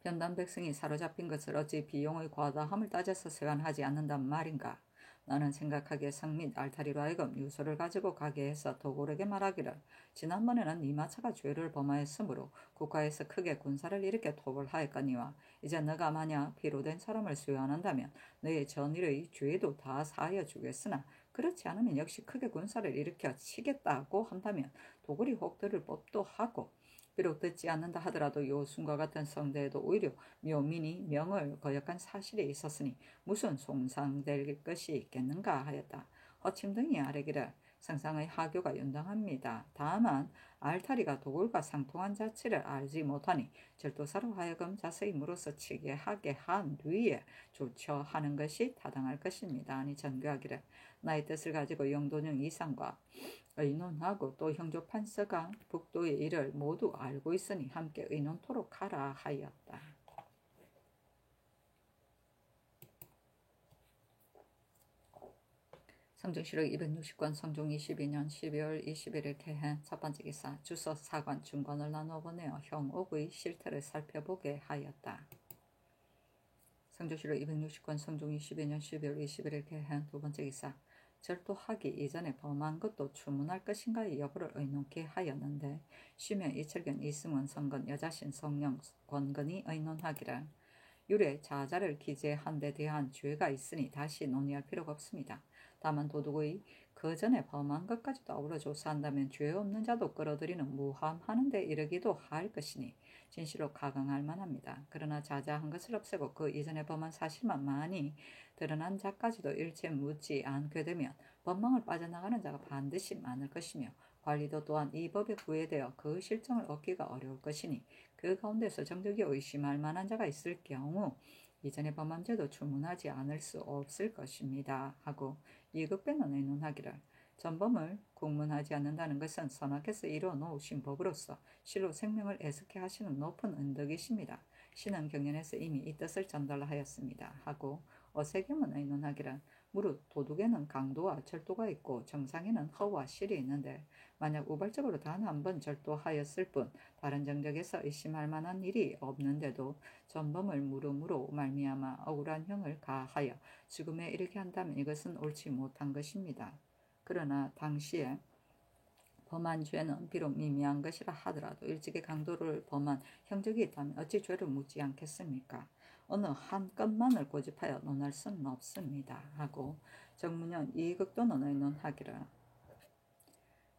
변단 백성이 사로잡힌 것을 어찌 비용의 과다함을 따져서 세관하지 않는단 말인가. 나는 생각하기에 성 및 알타리로 하여금 유서를 가지고 가게 해서 도골에게 말하기를 지난번에는 네 마차가 죄를 범하였으므로 국가에서 크게 군사를 일으켜 토벌하였거니와 이제 너가 만약 피로된 사람을 수여한다면 너의 전일의 죄도 다 사하여 주겠으나 그렇지 않으면 역시 크게 군사를 일으켜 치겠다고 한다면 도골이 혹 들을 법도 하고 비록 듣지 않는다 하더라도 요순과 같은 성대에도 오히려 묘민이 명을 거역한 사실이 있었으니 무슨 손상될 것이 있겠는가 하였다. 허침 등이 아뢰기를 상상의 하교가 윤당합니다. 다만 알타리가 도굴과 상통한 자치를 알지 못하니 절도사로 하여금 자세히 물어서 치게 하게 한 뒤에 조처하는 것이 타당할 것입니다. 아니 전교하기를 나의 뜻을 가지고 영도령 이상과 의논하고 또 형조 판서가 북도의 일을 모두 알고 있으니 함께 의논토록 하라 하였다. 성종실록 260권 성종 22년 12월 21일 개행 첫 번째 기사 주서 사관 중관을 나누어 보내어 형옥의 실태를 살펴보게 하였다. 성종실록 260권 성종 22년 12월 21일 개행 두 번째 기사 절도하기 이전에 범한 것도 추문할 것인가의 여부를 의논케 하였는데 쉬면 이철견 이승원 성건 여자신 성령 권건이 의논하기를 유래 자자를 기재한 데 대한 죄가 있으니 다시 논의할 필요가 없습니다. 다만 도둑의 그 전에 범한 것까지도 아우러 조사한다면 죄 없는 자도 끌어들이는 무함하는 데 이르기도 할 것이니 진실로 가강할 만합니다. 그러나 자자한 것을 없애고 그 이전에 범한 사실만 많이 드러난 자까지도 일체 묻지 않게 되면 법망을 빠져나가는 자가 반드시 많을 것이며 관리도 또한 이 법에 구애되어 그 실정을 얻기가 어려울 것이니 그 가운데서 정적이 의심할 만한 자가 있을 경우 이전에 범한 죄도 추문하지 않을 수 없을 것입니다. 하고 이극배는 의논하기를 전범을 국문하지 않는다는 것은 선악에서 이루어 놓으신 법으로서 실로 생명을 애석해 하시는 높은 은덕이십니다. 신은 경연에서 이미 이 뜻을 전달하였습니다. 하고 어세겸은 의논하기를 무릇 도둑에는 강도와 절도가 있고 정상에는 허와 실이 있는데 만약 우발적으로 단 한 번 절도하였을 뿐 다른 정적에서 의심할 만한 일이 없는데도 전범을 물음으로 말미암아 억울한 형을 가하여 죽음에 이르게 한다면 이것은 옳지 못한 것입니다. 그러나 당시에 범한 죄는 비록 미미한 것이라 하더라도 일찍이 강도를 범한 형적이 있다면 어찌 죄를 묻지 않겠습니까? 어느 한 건만을 고집하여 논할 수는 없습니다. 하고 정문현 이극도는 의논하기를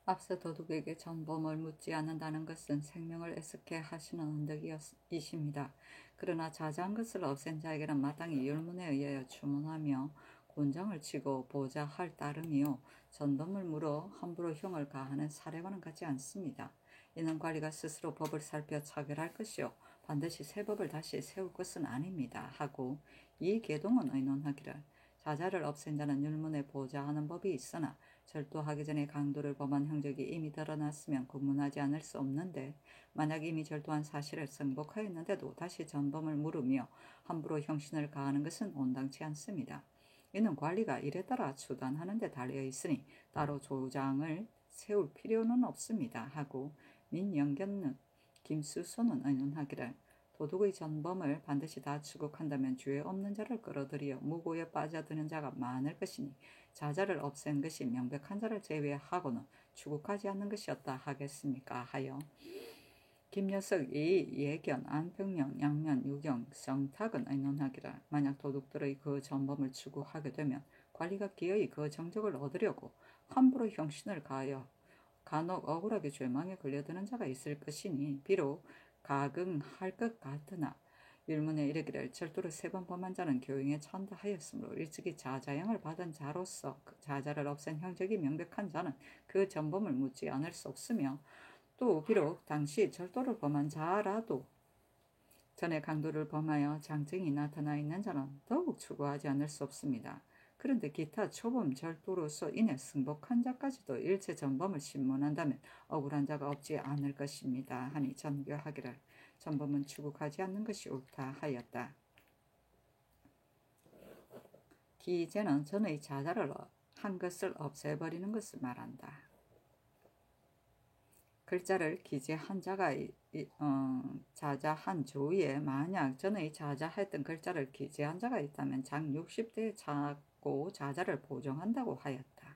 앞서 도둑에게 전범을 묻지 않는다는 것은 생명을 애석해 하시는 은덕이십니다. 그러나 자자한 것을 없앤 자에게는 마땅히 율문에 의하여 추문하며 원장을 치고 보좌할 따름이요 전범을 물어 함부로 형을 가하는 사례와는 같지 않습니다. 이는 관리가 스스로 법을 살펴 차별할 것이요 반드시 새 법을 다시 세울 것은 아닙니다. 하고 이 계동은 의논하기를 자자를 없앤 자는 율문에 보좌하는 법이 있으나 절도하기 전에 강도를 범한 형적이 이미 드러났으면 구문하지 않을 수 없는데 만약 이미 절도한 사실을 승복하였는데도 다시 전범을 물으며 함부로 형신을 가하는 것은 온당치 않습니다. 이는 관리가 이에 따라 추단하는 데 달려 있으니 따로 조장을 세울 필요는 없습니다. 하고 민영견는 김수소는 의논하기를 도둑의 전범을 반드시 다 추국한다면 죄 없는 자를 끌어들여 무고에 빠져드는 자가 많을 것이니 자자를 없앤 것이 명백한 자를 제외하고는 추국하지 않는 것이었다 하겠습니까 하여 김여석, 이, 예견, 안평영, 양면, 유경, 정탁은 의논하기를 만약 도둑들의 그 전범을 추구하게 되면 관리가 기어이 그 정적을 얻으려고 함부로 형신을 가하여 간혹 억울하게 죄망에 걸려드는 자가 있을 것이니 비록 가긍할 것 같으나 율문에 이르기를 절도를 3번 범한 자는 교행에 천다하였으므로 일찍이 자자형을 받은 자로서 그 자자를 없앤 형적이 명백한 자는 그 전범을 묻지 않을 수 없으며 또 비록 당시 절도를 범한 자라도 전에 강도를 범하여 장증이 나타나 있는 자는 더욱 추구하지 않을 수 없습니다. 그런데 기타 초범 절도로서 인해 승복한 자까지도 일체 전범을 신문한다면 억울한 자가 없지 않을 것입니다. 하니 전교하기를 전범은 추국하지 않는 것이 옳다 하였다. 기재는 전의 자자를 한 것을 없애버리는 것을 말한다. 글자를 기재한 자가 자자한 조위에 만약 전의 자자했던 글자를 기재한 자가 있다면 장 60대에 자고 자자를 보정한다고 하였다.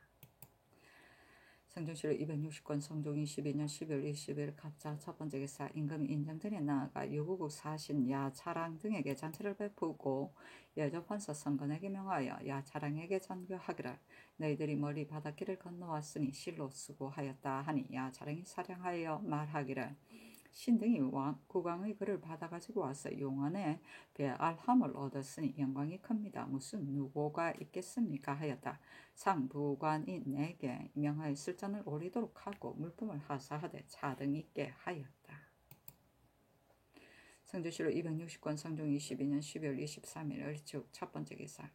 성종시로 260권 성종 22년 12월 20일 갑자 첫 번째 기사 임금이 인정전에 나아가 유구국 사신 야차랑 등에게 잔치를 베푸고 여접환서 성건에게 명하여 야차랑에게 전교하기를 너희들이 멀리 바닷길을 건너왔으니 실로 수고하였다 하니 야차랑이 사령하여 말하기를 신등이 국왕의 글을 받아가지고 와서 용안에 배알함을 얻었으니 영광이 큽니다. 무슨 누고가 있겠습니까 하였다. 상부관이 내게 명하여 술잔을 올리도록 하고 물품을 하사하되 차등 있게 하였다. 성주시로 260권 성종 22년 12월 23일 을축 첫 번째 기사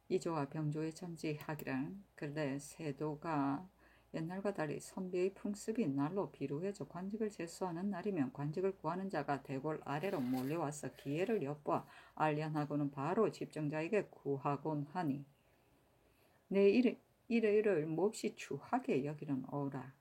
이조와 병조의 전지하기를 근래 세도가 옛날과 달리 선비의 풍습이 날로 비루해져 관직을 제수하는 날이면 관직을 구하는 자가 대궐 아래로 몰려와서 기회를 엿보아 알련하고는 바로 집정자에게 구하곤 하니 내 이를 몹시 추하게 여기는 오라.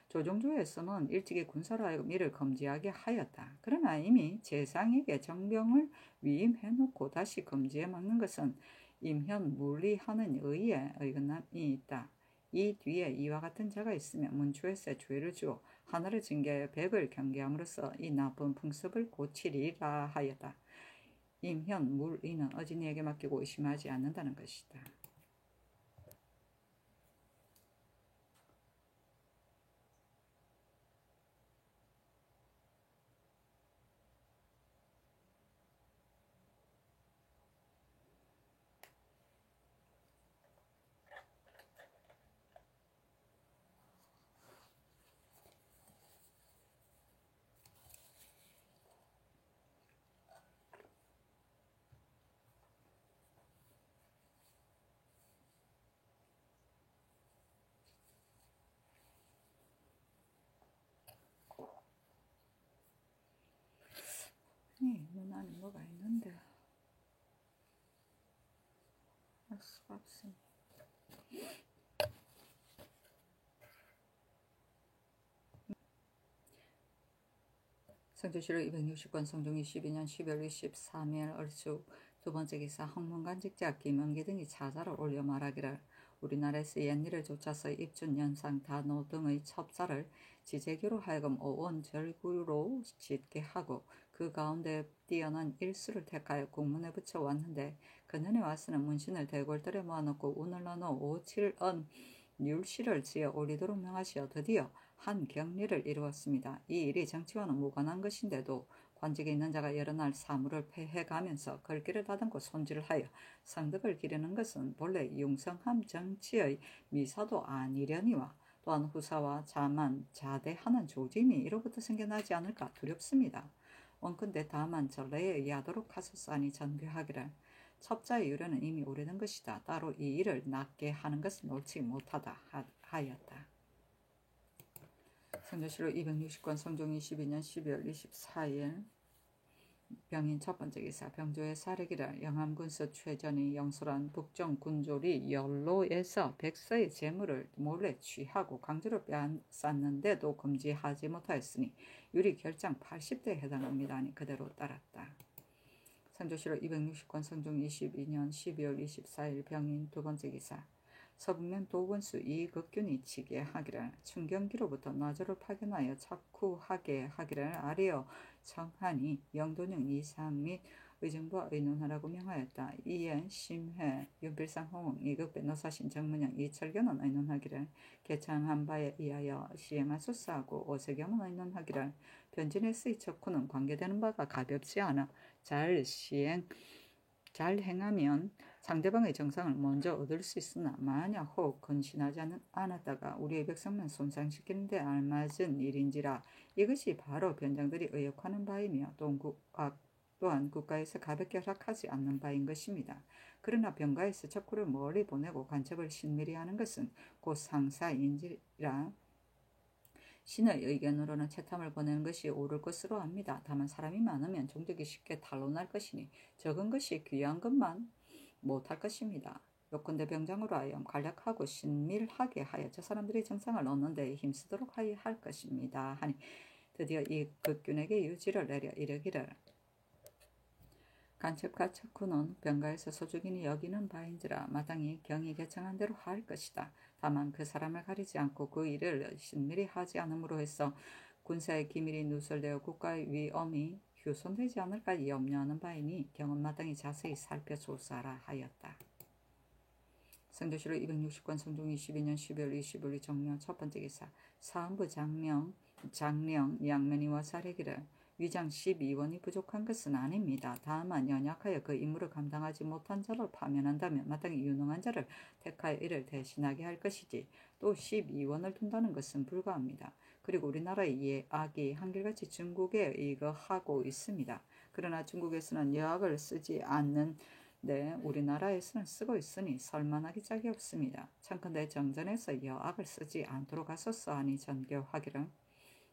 조정조에서는 일찍이 군사로 하여금 이를 금지하게 하였다. 그러나 이미 재상에게 정병을 위임해놓고 다시 금지에 막는 것은 임현 물리하는 의에 어긋남이 있다. 이 뒤에 이와 같은 자가 있으면 문초에서 죄를 주어 하나를 징계하여 백을 경계함으로써 이 나쁜 풍습을 고치리라 하였다. 임현 물리는 어진이에게 맡기고 의심하지 않는다는 것이다. 눈 안에 뭐가 있는데 알 수가 없습니다. 성주시로 260권 성종 22년 12월 23일 얼추 두 번째 기사 홍문관직자 김은기 등이 자자를 올려 말하기를 우리나라에서 옛일을 좇아서 입준 연상 단호 등의 첩사를 지제교로 하여금 오원 절구로 짓게 하고 그 가운데 뛰어난 일수를 택하여 국문에 붙여 왔는데 그년에 와서는 문신을 대궐들에 모아놓고 운을 넣어 5-7은 율시를 지어 올리도록 명하시어 드디어 한 격리를 이루었습니다. 이 일이 정치와는 무관한 것인데도 관직에 있는 자가 여러 날 사물을 패해가면서 걸기를 다듬고 손질하여 성덕을 기르는 것은 본래 융성함 정치의 미사도 아니려니와 또한 후사와 자만 자대하는 조짐이 이로부터 생겨나지 않을까 두렵습니다. 원컨대 다만 전례에 의하도록 하소서하니 전교하기를 첩자의 유래는 이미 오래된 것이다. 따로 이 일을 낫게 하는 것은 옳지 못하다 하였다. 성조실록 260권 성종 22년 12월 24일 병인 첫 번째 기사 병조의 사례기를 영암군서 최전이 영솔한 북정 군졸이 연로에서 백서의 재물을 몰래 취하고 강제로 빼앗았는데도 금지하지 못하였으니 유리 결장 80대에 해당합니다. 하니 그대로 따랐다. 성조실록 260권 성종 22년 12월 24일 병인 두 번째 기사 서북면 도건수 이극균이 치게 하기를 충경기로부터 나조를 파견하여 착후하게 하기를 아뢰어 청하니 영도령 이상 및 의정부와 의논하라고 명하였다. 이에 심회, 윤필상 홍웅, 이극배 노사신 정문영, 이철견은 의논하기를 개창한 바에 의하여 시행하소서하고 오세겸은 의논하기를 변진의 쓰이 척후는 관계되는 바가 가볍지 않아 잘 행하면 상대방의 정상을 먼저 얻을 수 있으나 만약 혹 근신하지 않았다가 우리의 백성만 손상시키는 데 알맞은 일인지라 이것이 바로 변장들이 의혹하는 바이며 또한 국가에서 가볍게 허락하지 않는 바인 것입니다. 그러나 병가에서 척후를 멀리 보내고 간첩을 신밀히 하는 것은 곧 상사인지라 신의 의견으로는 채탐을 보내는 것이 옳을 것으로 합니다. 다만 사람이 많으면 종족이 쉽게 탄로날 것이니 적은 것이 귀한 것만 못할 것입니다. 요컨대 병장으로 하여 간략하고 신밀하게 하여 저 사람들이 정상을 얻는 데 힘쓰도록 하여 할 것입니다. 하니 드디어 이 극균에게 유지를 내려 이르기를 간첩과 척후는 병가에서 소중히 여기는 바인지라 마땅히 경이 개청한 대로 할 것이다. 다만 그 사람을 가리지 않고 그 일을 신밀히 하지 않음으로 해서 군사의 기밀이 누설되어 국가의 위엄이 훼손되지 않을까 염려하는 바이니 경은 마땅히 자세히 살펴조사하라 하였다. 성조실록 260권 성종 22년 12월 25일 정명 첫 번째 기사 사헌부 장령 양면이와 사례기를 위장 12원이 부족한 것은 아닙니다. 다만 연약하여 그 임무를 감당하지 못한 자를 파면한다면 마땅히 유능한 자를 택하여 이를 대신하게 할 것이지 또 12원을 둔다는 것은 불가합니다. 그리고 우리나라의 예악이 한결같이 중국에 의거하고 있습니다. 그러나 중국에서는 여악을 쓰지 않는데 우리나라에서는 쓰고 있으니 설만하기 짝이 없습니다. 참컨대 정전에서 여악을 쓰지 않도록 하소서 하니 전교하기를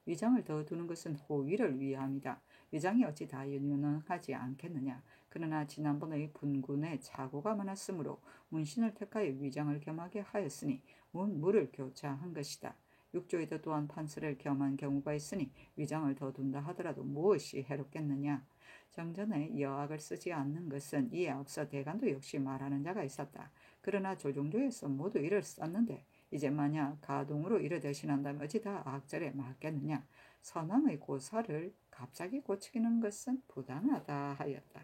위장을 더 두는 것은 호위를 위함이다. 위장이 어찌 다 유능하지 않겠느냐. 그러나 지난번의 분군에 착오가 많았으므로 문신을 택하여 위장을 겸하게 하였으니 문무를 교차한 것이다. 육조에도 또한 판서를 겸한 경우가 있으니 위장을 더 둔다 하더라도 무엇이 해롭겠느냐. 정전에 여악을 쓰지 않는 것은 이에 앞서 대간도 역시 말하는 자가 있었다. 그러나 조종조에서 모두 이를 썼는데 이제 만약 가동으로 이를 대신한다면 어찌 다 악절에 맞겠느냐. 선왕의 고사를 갑자기 고치기는 것은 부당하다 하였다.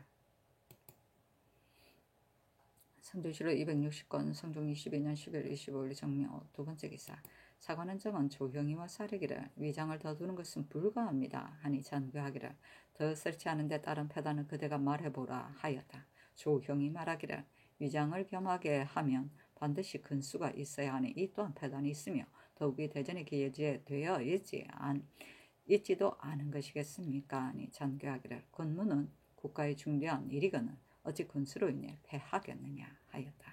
성조실록 260권 성종 22년 11월 25일 정명 두 번째 기사 사관은 정은 조형이와 사례기를 위장을 더 두는 것은 불가합니다. 하니 전교하기를 더 설치 하는 데 따른 패단은 그대가 말해보라 하였다. 조형이 말하기를 위장을 겸하게 하면 반드시 근수가 있어야 하니 이 또한 패단이 있으며 더욱이 대전에 기재되어 있지도 않은 것이겠습니까? 하니 전교하기를 군무는 국가의 중대한 일이거늘 어찌 군수로 인해 패하겠느냐 하였다.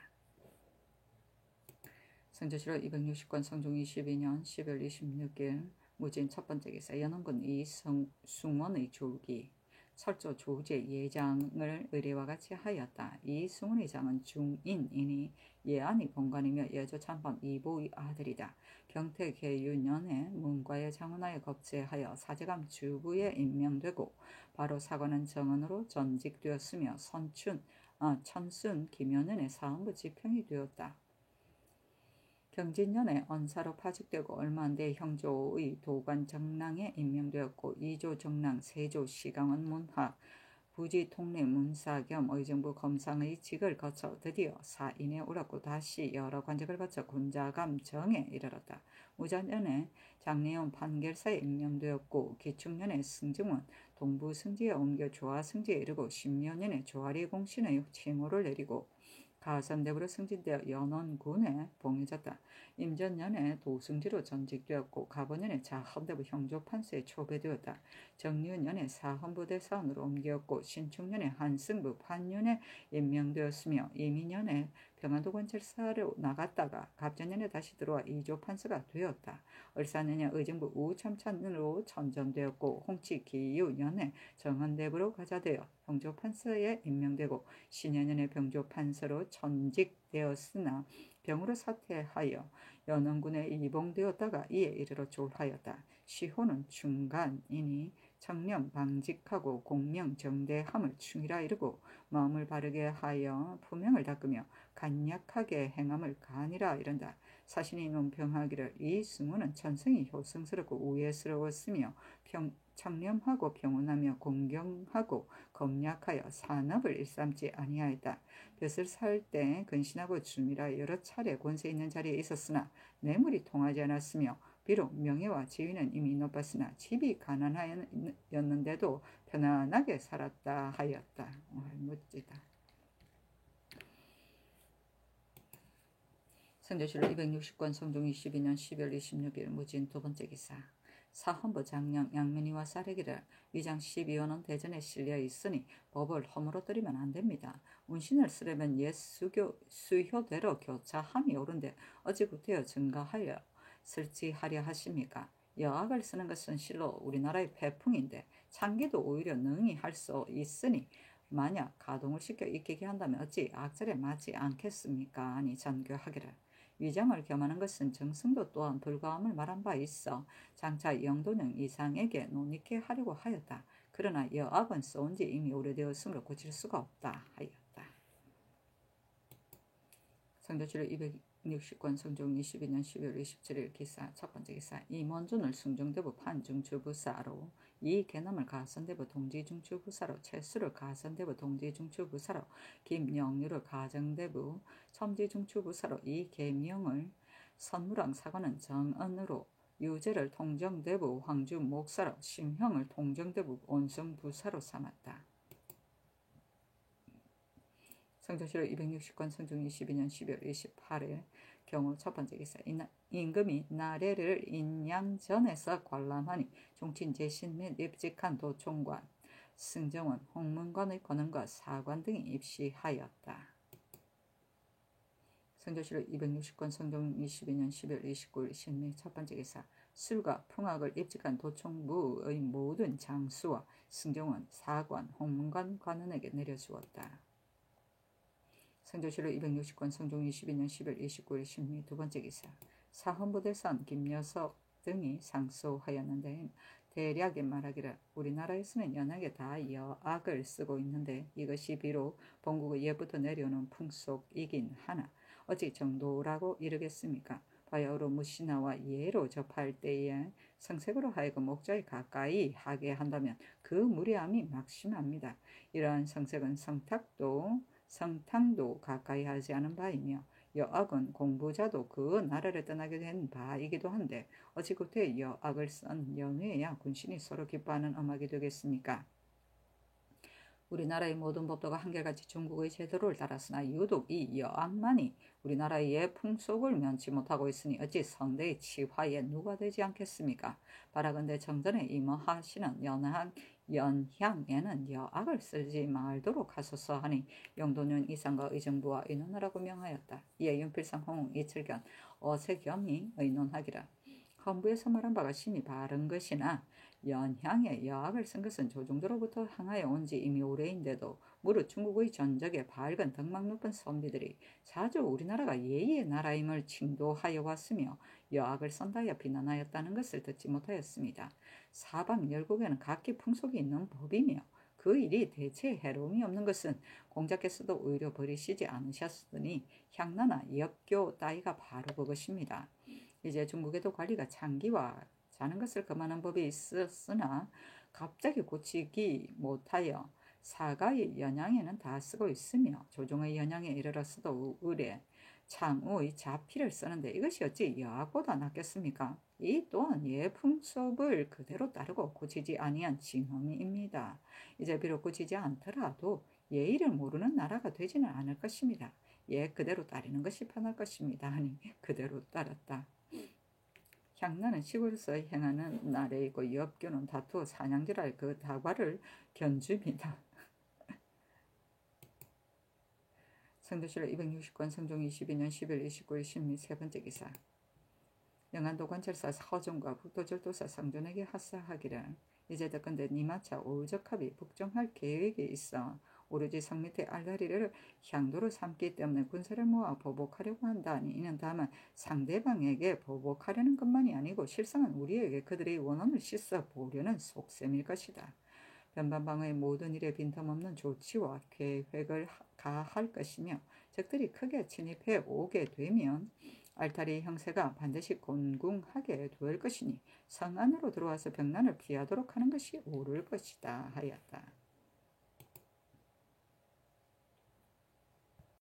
성조실록 260권 성종 22년 12월 26일 무진 첫 번째 기사 연원군 이승원의 조기 철조 조제 예장을 의례와 같이 하였다. 이승원의 장은 중인이니 예안이 본관이며 예조 참방 이보의 아들이다. 경태 계유년에 문과에 장훈하여 겁제하여 사제감 주부에 임명되고 바로 사관은 정원으로 전직되었으며 천순 김연은의 사헌부 지평이 되었다. 경진년에 언사로 파직되고 얼마 안 돼 형조의 도관 정랑에 임명되었고 2조 정랑, 3조 시강원 문학, 부지 통례 문사 겸 의정부 검상의 직을 거쳐 드디어 사인에 올랐고 다시 여러 관직을 거쳐 군자감 정에 이르렀다. 무자년에 장례원 판결사에 임명되었고 기축년에 승증원 동부 승지에 옮겨 조화 승지에 이르고 10여년에 조아리 공신의 칭호를 내리고 가산대부로 승진되어 연원군에 봉해졌다. 임전년에 도승지로 전직되었고 가보년에 자헌대부 형조판서에 초배되었다. 정유년에 사헌부대사원으로 옮겼고 신축년에 한승부 판윤에 임명되었으며 이민년에 평안도관찰사로 나갔다가 갑전년에 다시 들어와 이조판서가 되었다. 을사년에 의정부 우참찬으로 천전되었고 홍치기유년에 정헌대부로 가자되어 형조판서에 임명되고 신여년에 병조판서로 천직되었으나 병으로 사퇴하여 연원군에 이봉되었다가 이에 이르러 졸하였다. 시호는 중간이니 청렴 방직하고 공명 정대함을 충이라 이르고 마음을 바르게 하여 부명을 닦으며 간약하게 행함을 간이라 이른다. 사신이 논평하기를 이 승우는 천성이 효성스럽고 우애스러웠으며 청렴하고 평온하며 공경하고 검약하여 산업을 일삼지 아니하였다. 벼슬 살 때 근신하고 줌이라 여러 차례 권세 있는 자리에 있었으나 뇌물이 통하지 않았으며 비록 명예와 지위는 이미 높았으나 집이 가난하였는데도 편안하게 살았다 하였다. 멋지다. 성조실록 260권 성종 22년 12월 26일 무진 두 번째 기사. 사헌부 장령 양면이와 사례기를 위장 12원은 대전에 실려 있으니 법을 허물어뜨리면 안 됩니다. 운신을 쓰려면 옛 수효대로 교차함이 옳은데 어찌 구태여 증가하여 설치하려 하십니까? 여학을 쓰는 것은 실로 우리나라의 패풍인데 창기도 오히려 능히 할 수 있으니 만약 가동을 시켜 익히게 한다면 어찌 악절에 맞지 않겠습니까? 아니 전교하기를. 위장을 겸하는 것은 정승도 또한 불가함을 말한 바 있어 장차 영도령 이상에게 논익게 하려고 하였다. 그러나 여악은 써온 지 이미 오래되었으므로 고칠 수가 없다 하였다. 성조실록 260권 성종 22년 12월 27일 기사 첫 번째 기사. 이mon준을 승정대부 판중추부사로 이계남을 가선대부 동지중추부사로 최수를 가선대부 동지중추부사로 김영유를 가정대부 첨지중추부사로 이계명을 선무랑 사관은 정언으로 유재를 통정대부 황주 목사로 심형을 통정대부 온성부사로 삼았다. 성조실록 260권 성종 22년 12월 28일 경우 첫 번째 기사. 임금이 나래를 인양전에서 관람하니 종친 제신 및 입직한 도총관 승정원 홍문관의 권한과 사관 등이 입시하였다. 성조실록 260권 성종 22년 12월 29일 신미 첫 번째 기사. 술과 풍악을 입직한 도총부의 모든 장수와 승정원, 사관, 홍문관 관원에게 내려주었다. 성조실록 260권 성종 22년 10월 29일 신미 두 번째 기사. 사헌부대사원 김여석 등이 상소하였는데 대략에 말하기를 우리나라에서는 연하게 다 여악을 쓰고 있는데 이것이 비록 본국의 예부터 내려오는 풍속이긴 하나 어찌 정도라고 이르겠습니까? 바야흐로 무신화와 예로 접할 때에 성색으로 하여금 목자에 가까이 하게 한다면 그 무례함이 막심합니다. 이러한 성색은 성탕도 가까이 하지 않은 바이며 여악은 공부자도 그 나라를 떠나게 된 바이기도 한데 어찌 그때 여악을 쓴 연후에야 군신이 서로 기뻐하는 음악이 되겠습니까? 우리나라의 모든 법도가 한결같이 중국의 제도를 따랐으나 유독 이 여악만이 우리나라의 예풍속을 면치 못하고 있으니 어찌 성대의 치화에 누가 되지 않겠습니까? 바라건대 정전에 임하시는 연향에는 여악을 쓰지 말도록 하소서 하니 영도령 이상과 의정부와 의논하라고 명하였다. 이에 윤필상, 홍, 이철견, 어세겸이 의논하기라. 헌부에서 말한 바가 심히 바른 것이나 연향에 여악을 쓴 것은 조정조로부터 향하여 온 지 이미 오래인데도 무릇 중국의 전적에 밝은 덕망 높은 선비들이 자주 우리나라가 예의의 나라임을 칭도하여 왔으며 여악을 쓴다여 비난하였다는 것을 듣지 못하였습니다. 사방 열국에는 각기 풍속이 있는 법이며 그 일이 대체 해로움이 없는 것은 공자께서도 오히려 버리시지 않으셨으니 향나나 엽교 따위가 바로 그것입니다. 이제 중국에도 관리가 장기와 자는 것을 금하는 법이 있었으나 갑자기 고치기 못하여 사가의 연양에는 다 쓰고 있으며 조정의 연양에 이르렀어도 의뢰 창우의 자피를 쓰는데 이것이 어찌 여학보다 낫겠습니까? 이 또한 예풍습을 그대로 따르고 고치지 아니한 징험입니다. 이제 비록 고치지 않더라도 예의를 모르는 나라가 되지는 않을 것입니다. 예 그대로 따르는 것이 편할 것입니다. 하니 그대로 따랐다. 향나는 시골에서 행하는 나래이고 엽교는 다투어 사냥질할 그 다과를 견줍니다. 성도실록 260권 성종 22년 11월 29일 신미 세 번째 기사. 영안도 관찰사 서종과 북도절도사 성존에게 하사하기를 이제 듣건대 니마차 오적합이 북종할 계획이 있어 오로지 성 밑에 알다리를 향도로 삼기 때문에 군사를 모아 보복하려고 한다니 이는 다만 상대방에게 보복하려는 것만이 아니고 실상은 우리에게 그들의 원혼을 씻어 보려는 속셈일 것이다. 변반방의 모든 일에 빈틈없는 조치와 계획을 가할 것이며 적들이 크게 침입해 오게 되면 알타리 형세가 반드시 곤궁하게 될 것이니 성 안으로 들어와서 병난을 피하도록 하는 것이 옳을 것이다 하였다.